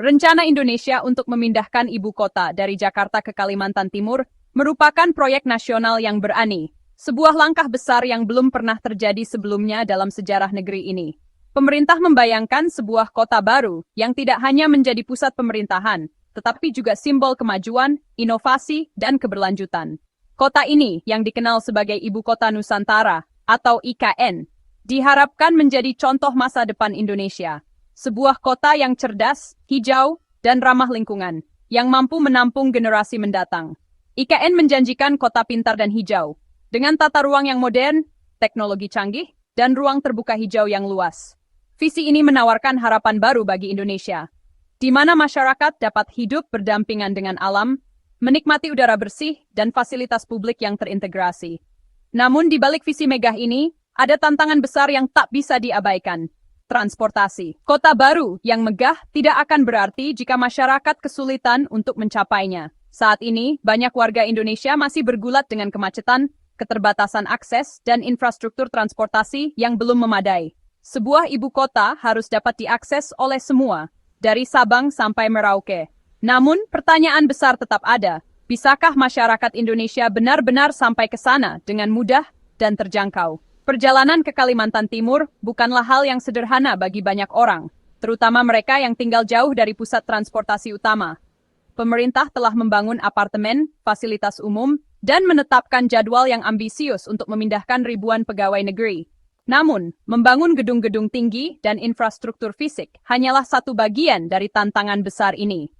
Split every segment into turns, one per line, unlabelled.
Rencana Indonesia untuk memindahkan ibu kota dari Jakarta ke Kalimantan Timur merupakan proyek nasional yang berani, sebuah langkah besar yang belum pernah terjadi sebelumnya dalam sejarah negeri ini. Pemerintah membayangkan sebuah kota baru yang tidak hanya menjadi pusat pemerintahan, tetapi juga simbol kemajuan, inovasi, dan keberlanjutan. Kota ini, yang dikenal sebagai Ibu Kota Nusantara atau IKN, diharapkan menjadi contoh masa depan Indonesia. Sebuah kota yang cerdas, hijau, dan ramah lingkungan, yang mampu menampung generasi mendatang. IKN menjanjikan kota pintar dan hijau, dengan tata ruang yang modern, teknologi canggih, dan ruang terbuka hijau yang luas. Visi ini menawarkan harapan baru bagi Indonesia, di mana masyarakat dapat hidup berdampingan dengan alam, menikmati udara bersih, dan fasilitas publik yang terintegrasi. Namun di balik visi megah ini, ada tantangan besar yang tak bisa diabaikan. Transportasi. Kota baru yang megah tidak akan berarti jika masyarakat kesulitan untuk mencapainya. Saat ini, banyak warga Indonesia masih bergulat dengan kemacetan, keterbatasan akses, dan infrastruktur transportasi yang belum memadai. Sebuah ibu kota harus dapat diakses oleh semua, dari Sabang sampai Merauke. Namun, pertanyaan besar tetap ada. Bisakah masyarakat Indonesia benar-benar sampai ke sana dengan mudah dan terjangkau? Perjalanan ke Kalimantan Timur bukanlah hal yang sederhana bagi banyak orang, terutama mereka yang tinggal jauh dari pusat transportasi utama. Pemerintah telah membangun apartemen, fasilitas umum, dan menetapkan jadwal yang ambisius untuk memindahkan ribuan pegawai negeri. Namun, membangun gedung-gedung tinggi dan infrastruktur fisik hanyalah satu bagian dari tantangan besar ini.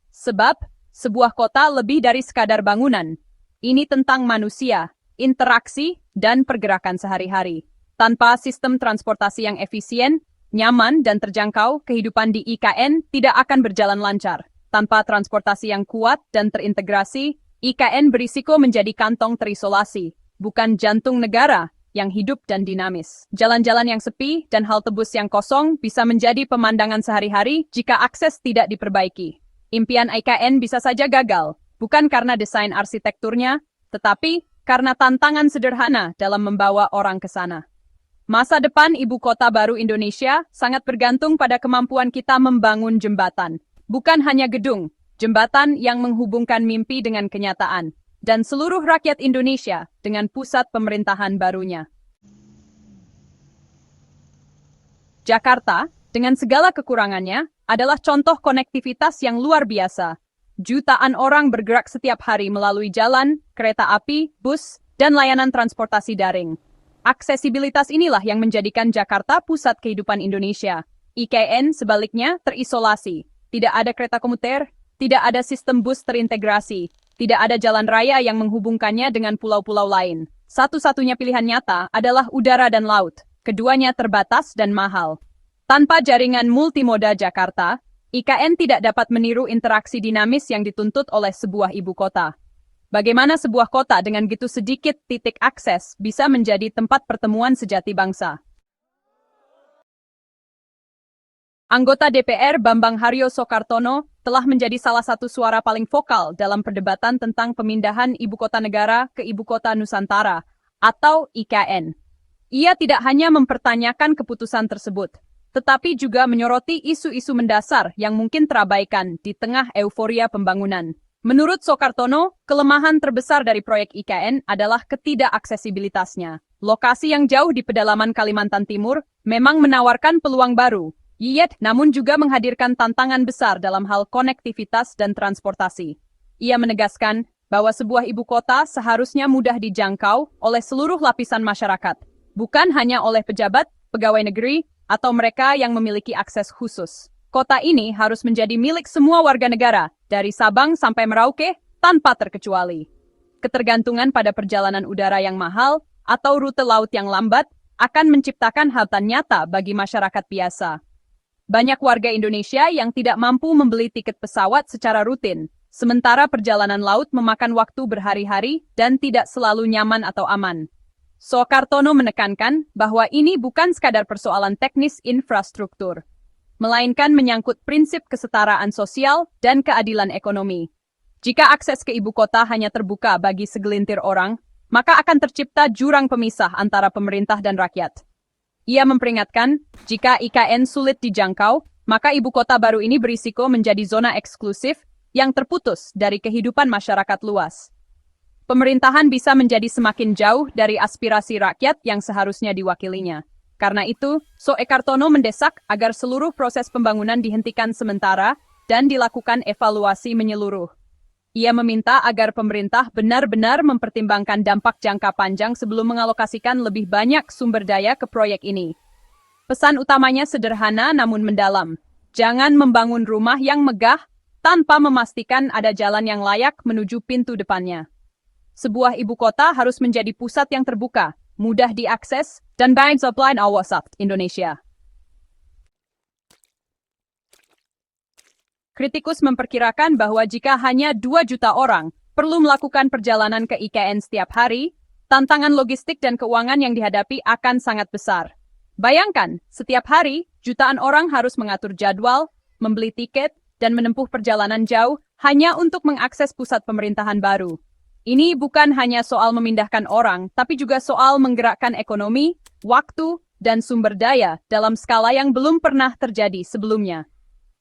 Sebab, sebuah kota lebih dari sekadar bangunan. Ini tentang manusia, interaksi, dan pergerakan sehari-hari. Tanpa sistem transportasi yang efisien, nyaman, dan terjangkau, kehidupan di IKN tidak akan berjalan lancar. Tanpa transportasi yang kuat dan terintegrasi, IKN berisiko menjadi kantong terisolasi, bukan jantung negara yang hidup dan dinamis. Jalan-jalan yang sepi dan halte bus yang kosong bisa menjadi pemandangan sehari-hari jika akses tidak diperbaiki. Impian IKN bisa saja gagal, bukan karena desain arsitekturnya, tetapi karena tantangan sederhana dalam membawa orang ke sana. Masa depan ibu kota baru Indonesia sangat bergantung pada kemampuan kita membangun jembatan. Bukan hanya gedung, jembatan yang menghubungkan mimpi dengan kenyataan, dan seluruh rakyat Indonesia dengan pusat pemerintahan barunya. Jakarta, dengan segala kekurangannya, adalah contoh konektivitas yang luar biasa. Jutaan orang bergerak setiap hari melalui jalan, kereta api, bus, dan layanan transportasi daring. Aksesibilitas inilah yang menjadikan Jakarta pusat kehidupan Indonesia. IKN sebaliknya terisolasi. Tidak ada kereta komuter, tidak ada sistem bus terintegrasi, tidak ada jalan raya yang menghubungkannya dengan pulau-pulau lain. Satu-satunya pilihan nyata adalah udara dan laut. Keduanya terbatas dan mahal. Tanpa jaringan multimoda Jakarta, IKN tidak dapat meniru interaksi dinamis yang dituntut oleh sebuah ibu kota. Bagaimana sebuah kota dengan gitu sedikit titik akses bisa menjadi tempat pertemuan sejati bangsa? Anggota DPR Bambang Haryo Soekartono telah menjadi salah satu suara paling vokal dalam perdebatan tentang pemindahan ibu kota negara ke Ibu Kota Nusantara atau IKN. Ia tidak hanya mempertanyakan keputusan tersebut, tetapi juga menyoroti isu-isu mendasar yang mungkin terabaikan di tengah euforia pembangunan. Menurut Soekartono, kelemahan terbesar dari proyek IKN adalah ketidakaksesibilitasnya. Lokasi yang jauh di pedalaman Kalimantan Timur memang menawarkan peluang baru, namun juga menghadirkan tantangan besar dalam hal konektivitas dan transportasi. Ia menegaskan bahwa sebuah ibu kota seharusnya mudah dijangkau oleh seluruh lapisan masyarakat, bukan hanya oleh pejabat, pegawai negeri, atau mereka yang memiliki akses khusus. Kota ini harus menjadi milik semua warga negara, dari Sabang sampai Merauke, tanpa terkecuali. Ketergantungan pada perjalanan udara yang mahal atau rute laut yang lambat akan menciptakan hambatan nyata bagi masyarakat biasa. Banyak warga Indonesia yang tidak mampu membeli tiket pesawat secara rutin, sementara perjalanan laut memakan waktu berhari-hari dan tidak selalu nyaman atau aman. Soekartono menekankan bahwa ini bukan sekadar persoalan teknis infrastruktur, melainkan menyangkut prinsip kesetaraan sosial dan keadilan ekonomi. Jika akses ke ibu kota hanya terbuka bagi segelintir orang, maka akan tercipta jurang pemisah antara pemerintah dan rakyat. Ia memperingatkan, jika IKN sulit dijangkau, maka ibu kota baru ini berisiko menjadi zona eksklusif yang terputus dari kehidupan masyarakat luas. Pemerintahan bisa menjadi semakin jauh dari aspirasi rakyat yang seharusnya diwakilinya. Karena itu, Soekartono mendesak agar seluruh proses pembangunan dihentikan sementara dan dilakukan evaluasi menyeluruh. Ia meminta agar pemerintah benar-benar mempertimbangkan dampak jangka panjang sebelum mengalokasikan lebih banyak sumber daya ke proyek ini. Pesan utamanya sederhana namun mendalam. Jangan membangun rumah yang megah tanpa memastikan ada jalan yang layak menuju pintu depannya. Sebuah ibu kota harus menjadi pusat yang terbuka, mudah diakses, dan baik supply awasat Indonesia. Kritikus memperkirakan bahwa jika hanya 2 juta orang perlu melakukan perjalanan ke IKN setiap hari, tantangan logistik dan keuangan yang dihadapi akan sangat besar. Bayangkan, setiap hari jutaan orang harus mengatur jadwal, membeli tiket, dan menempuh perjalanan jauh hanya untuk mengakses pusat pemerintahan baru. Ini bukan hanya soal memindahkan orang, tapi juga soal menggerakkan ekonomi, waktu, dan sumber daya dalam skala yang belum pernah terjadi sebelumnya.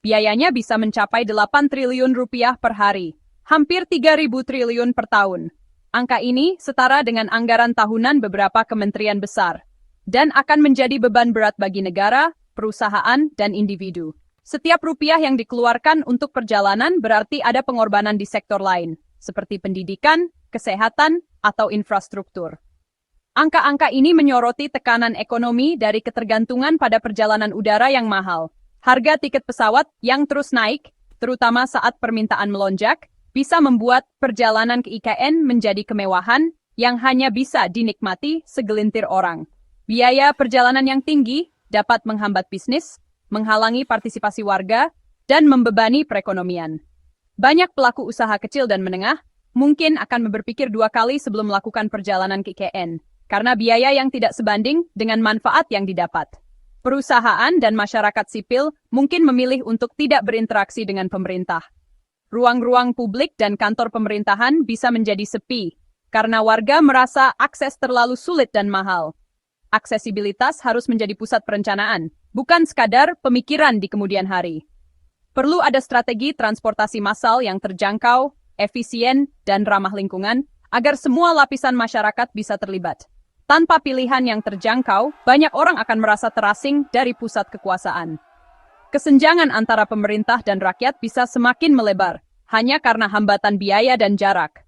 Biayanya bisa mencapai 8 triliun rupiah per hari, hampir 3.000 triliun per tahun. Angka ini setara dengan anggaran tahunan beberapa kementerian besar, dan akan menjadi beban berat bagi negara, perusahaan, dan individu. Setiap rupiah yang dikeluarkan untuk perjalanan berarti ada pengorbanan di sektor lain, seperti pendidikan, kesehatan, atau infrastruktur. Angka-angka ini menyoroti tekanan ekonomi dari ketergantungan pada perjalanan udara yang mahal. Harga tiket pesawat yang terus naik, terutama saat permintaan melonjak, bisa membuat perjalanan ke IKN menjadi kemewahan yang hanya bisa dinikmati segelintir orang. Biaya perjalanan yang tinggi dapat menghambat bisnis, menghalangi partisipasi warga, dan membebani perekonomian. Banyak pelaku usaha kecil dan menengah mungkin akan berpikir 2 kali sebelum melakukan perjalanan ke IKN, karena biaya yang tidak sebanding dengan manfaat yang didapat. Perusahaan dan masyarakat sipil mungkin memilih untuk tidak berinteraksi dengan pemerintah. Ruang-ruang publik dan kantor pemerintahan bisa menjadi sepi, karena warga merasa akses terlalu sulit dan mahal. Aksesibilitas harus menjadi pusat perencanaan, bukan sekadar pemikiran di kemudian hari. Perlu ada strategi transportasi massal yang terjangkau, efisien, dan ramah lingkungan, agar semua lapisan masyarakat bisa terlibat. Tanpa pilihan yang terjangkau, banyak orang akan merasa terasing dari pusat kekuasaan. Kesenjangan antara pemerintah dan rakyat bisa semakin melebar, hanya karena hambatan biaya dan jarak.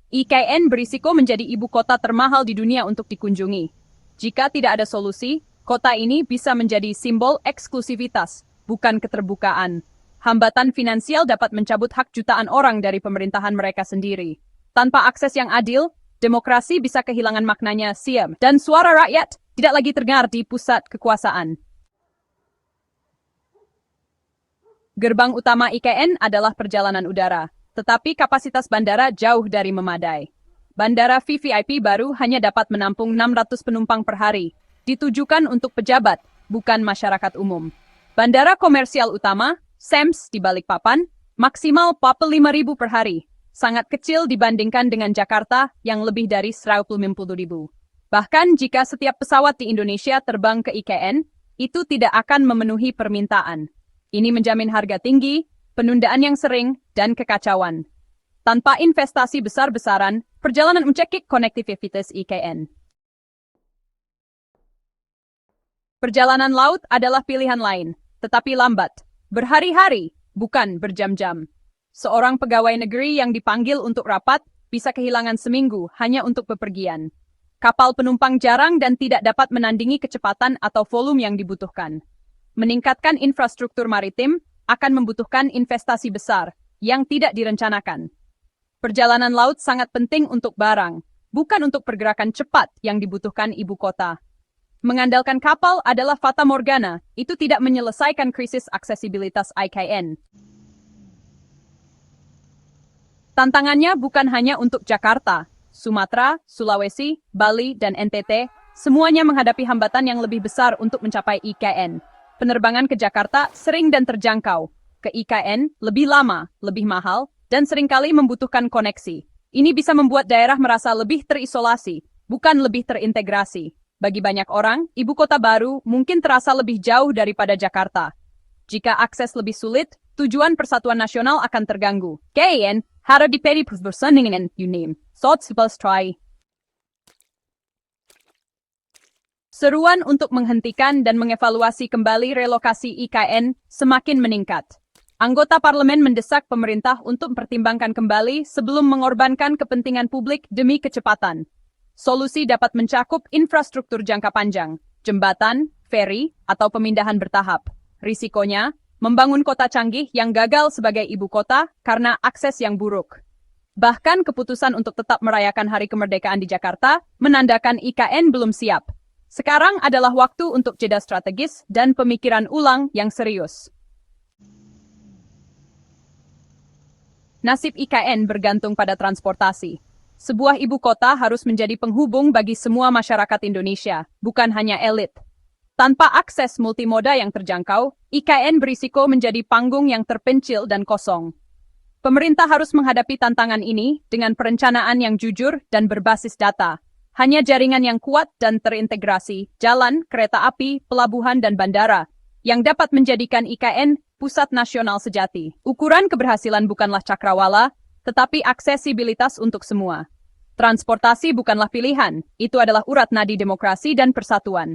IKN berisiko menjadi ibu kota termahal di dunia untuk dikunjungi. Jika tidak ada solusi, kota ini bisa menjadi simbol eksklusivitas, bukan keterbukaan. Hambatan finansial dapat mencabut hak jutaan orang dari pemerintahan mereka sendiri. Tanpa akses yang adil, demokrasi bisa kehilangan maknanya siam, dan suara rakyat tidak lagi terdengar di pusat kekuasaan. Gerbang utama IKN adalah perjalanan udara, tetapi kapasitas bandara jauh dari memadai. Bandara VVIP baru hanya dapat menampung 600 penumpang per hari, ditujukan untuk pejabat, bukan masyarakat umum. Bandara komersial utama, SAMS di Balikpapan, maksimal 45.000 per hari. Sangat kecil dibandingkan dengan Jakarta yang lebih dari 150.000. Bahkan jika setiap pesawat di Indonesia terbang ke IKN, itu tidak akan memenuhi permintaan. Ini menjamin harga tinggi, penundaan yang sering, dan kekacauan. Tanpa investasi besar-besaran, perjalanan mencekik konektivitas IKN. Perjalanan laut adalah pilihan lain, tetapi lambat, berhari-hari, bukan berjam-jam. Seorang pegawai negeri yang dipanggil untuk rapat bisa kehilangan seminggu hanya untuk bepergian. Kapal penumpang jarang dan tidak dapat menandingi kecepatan atau volume yang dibutuhkan. Meningkatkan infrastruktur maritim akan membutuhkan investasi besar yang tidak direncanakan. Perjalanan laut sangat penting untuk barang, bukan untuk pergerakan cepat yang dibutuhkan ibu kota. Mengandalkan kapal adalah fata morgana, itu tidak menyelesaikan krisis aksesibilitas IKN. Tantangannya bukan hanya untuk Jakarta, Sumatera, Sulawesi, Bali, dan NTT, semuanya menghadapi hambatan yang lebih besar untuk mencapai IKN. Penerbangan ke Jakarta sering dan terjangkau, ke IKN lebih lama, lebih mahal, dan seringkali membutuhkan koneksi. Ini bisa membuat daerah merasa lebih terisolasi, bukan lebih terintegrasi. Bagi banyak orang, ibu kota baru mungkin terasa lebih jauh daripada Jakarta. Jika akses lebih sulit, tujuan persatuan nasional akan terganggu. KN, harap diperi persandingan UNAM. Sot sebas try. Seruan untuk menghentikan dan mengevaluasi kembali relokasi IKN semakin meningkat. Anggota parlemen mendesak pemerintah untuk mempertimbangkan kembali sebelum mengorbankan kepentingan publik demi kecepatan. Solusi dapat mencakup infrastruktur jangka panjang, jembatan, feri, atau pemindahan bertahap. Risikonya, membangun kota canggih yang gagal sebagai ibu kota karena akses yang buruk. Bahkan keputusan untuk tetap merayakan Hari Kemerdekaan di Jakarta menandakan IKN belum siap. Sekarang adalah waktu untuk jeda strategis dan pemikiran ulang yang serius. Nasib IKN bergantung pada transportasi. Sebuah ibu kota harus menjadi penghubung bagi semua masyarakat Indonesia, bukan hanya elit. Tanpa akses multimoda yang terjangkau, IKN berisiko menjadi panggung yang terpencil dan kosong. Pemerintah harus menghadapi tantangan ini dengan perencanaan yang jujur dan berbasis data. Hanya jaringan yang kuat dan terintegrasi, jalan, kereta api, pelabuhan, dan bandara, yang dapat menjadikan IKN pusat nasional sejati. Ukuran keberhasilan bukanlah cakrawala, tetapi aksesibilitas untuk semua. Transportasi bukanlah pilihan, itu adalah urat nadi demokrasi dan persatuan.